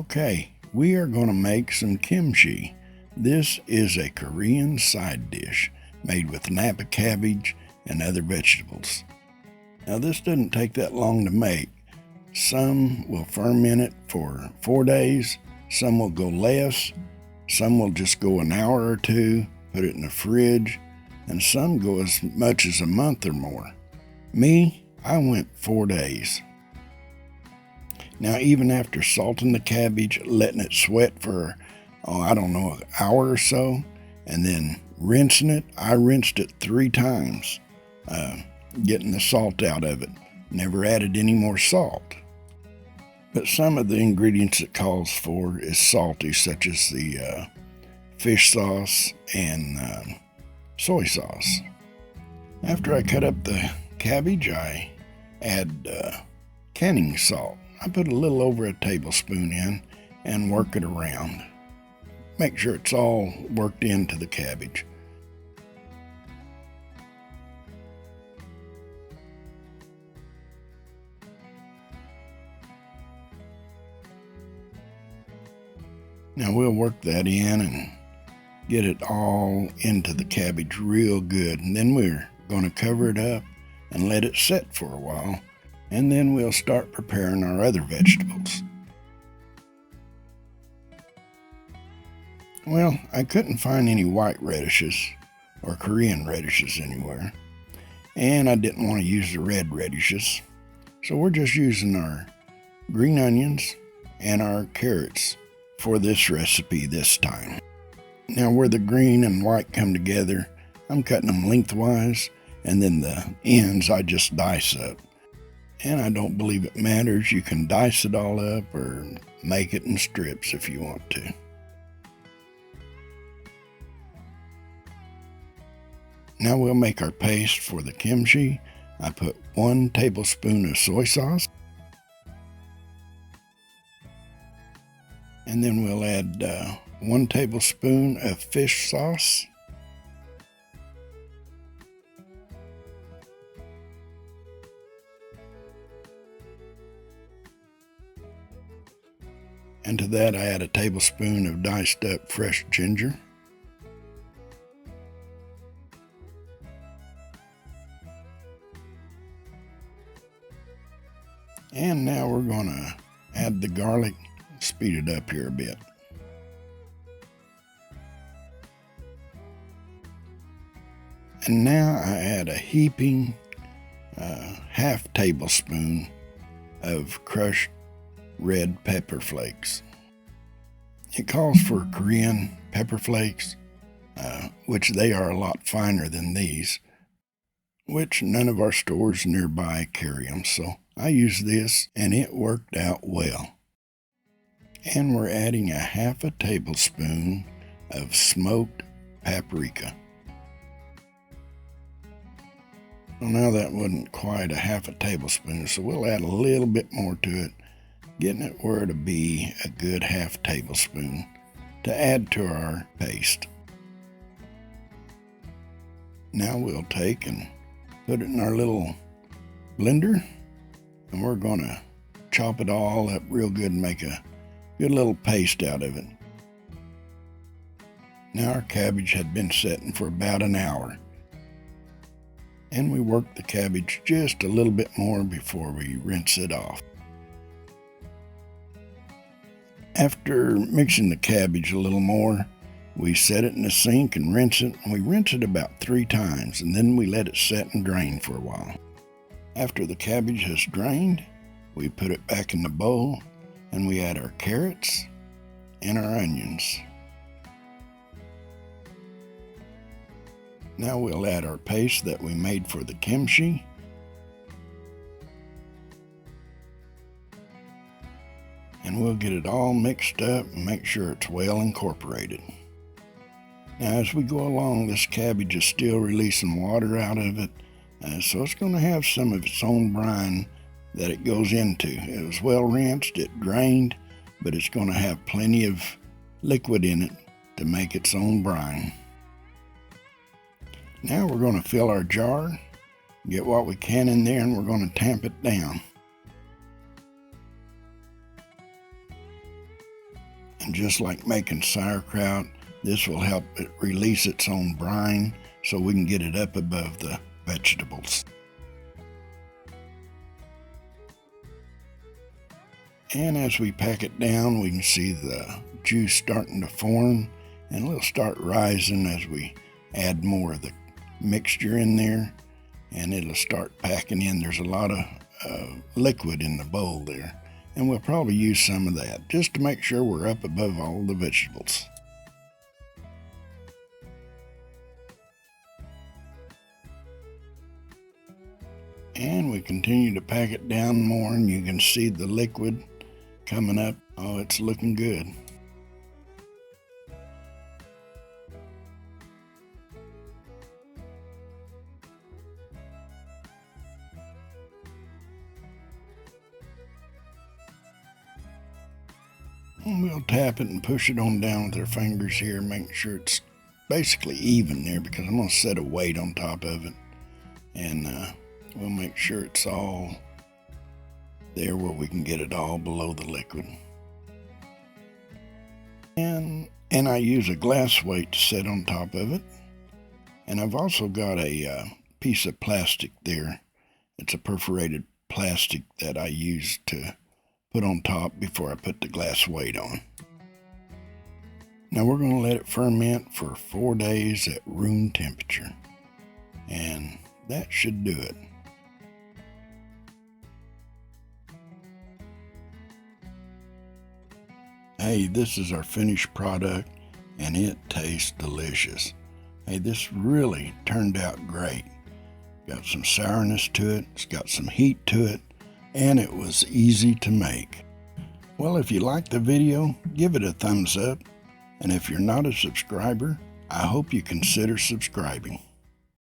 Okay, we are going to make some kimchi. This is a Korean side dish made with Napa cabbage and other vegetables. Now this doesn't take that long to make. Some will ferment it for 4 days, some will go less, some will just go an hour or two, put it in the fridge, and some go as much as a month or more. Me, I went 4 days. Now even after salting the cabbage, letting it sweat for, I don't know, an hour or so, and then rinsing it, I rinsed it 3 times, getting the salt out of it. Never added any more salt. But some of the ingredients it calls for is salty, such as the fish sauce and soy sauce. After I cut up the cabbage, I add canning salt. I put a little over a tablespoon in and work it around. Make sure it's all worked into the cabbage. Now we'll work that in and get it all into the cabbage real good. And then we're going to cover it up and let it set for a while. And then we'll start preparing our other vegetables. Well, I couldn't find any white radishes or Korean radishes anywhere. And I didn't want to use the red radishes. So we're just using our green onions and our carrots for this recipe this time. Now where the green and white come together, I'm cutting them lengthwise, and then the ends I just dice up. And I don't believe it matters. You can dice it all up or make it in strips if you want to. Now we'll make our paste for the kimchi. I put 1 tablespoon of soy sauce. And then we'll add 1 tablespoon of fish sauce. And to that I add a tablespoon of diced up fresh ginger. And now we're going to add the garlic. Speed it up here a bit. And now I add a heaping half tablespoon of crushed red pepper flakes. It calls for Korean pepper flakes, which they are a lot finer than these, which none of our stores nearby carry them, so I used this and it worked out well. And we're adding a half a tablespoon of smoked paprika. Well, now that wasn't quite a half a tablespoon, so we'll add a little bit more to it, getting it where it'll be a good half tablespoon to add to our paste. Now we'll take and put it in our little blender, and we're going to chop it all up real good and make a good little paste out of it. Now our cabbage had been setting for about an hour, and we worked the cabbage just a little bit more before we rinse it off. After mixing the cabbage a little more, we set it in the sink and rinse it, and we rinse it about 3 times, and then we let it set and drain for a while. After the cabbage has drained, we put it back in the bowl, and we add our carrots and our onions. Now we'll add our paste that we made for the kimchi. And we'll get it all mixed up and make sure it's well incorporated. Now as we go along, this cabbage is still releasing water out of it, so it's going to have some of its own brine that it goes into. It was well rinsed, it drained, but it's going to have plenty of liquid in it to make its own brine. Now we're going to fill our jar, get what we can in there, and we're going to tamp it down. just like making sauerkraut, this will help it release its own brine so we can get it up above the vegetables. And as we pack it down, we can see the juice starting to form, and it'll start rising as we add more of the mixture in there, and it'll start packing in. There's a lot of liquid in the bowl there, and we'll probably use some of that just to make sure we're up above all the vegetables. And we continue to pack it down more, and you can see the liquid coming up. Oh, it's looking good. And we'll tap it and push it on down with our fingers here, making sure it's basically even there, because I'm going to set a weight on top of it, and we'll make sure it's all there where we can get it all below the liquid. And I use a glass weight to set on top of it. And I've also got a piece of plastic there. It's a perforated plastic that I use to put on top before I put the glass weight on. Now we're going to let it ferment for 4 days at room temperature, and that should do it. Hey, this is our finished product, and it tastes delicious. Hey, this really turned out great. Got some sourness to it, it's got some heat to it, and it was easy to make. Well, if you liked the video, give it a thumbs up, and if you're not a subscriber, I hope you consider subscribing.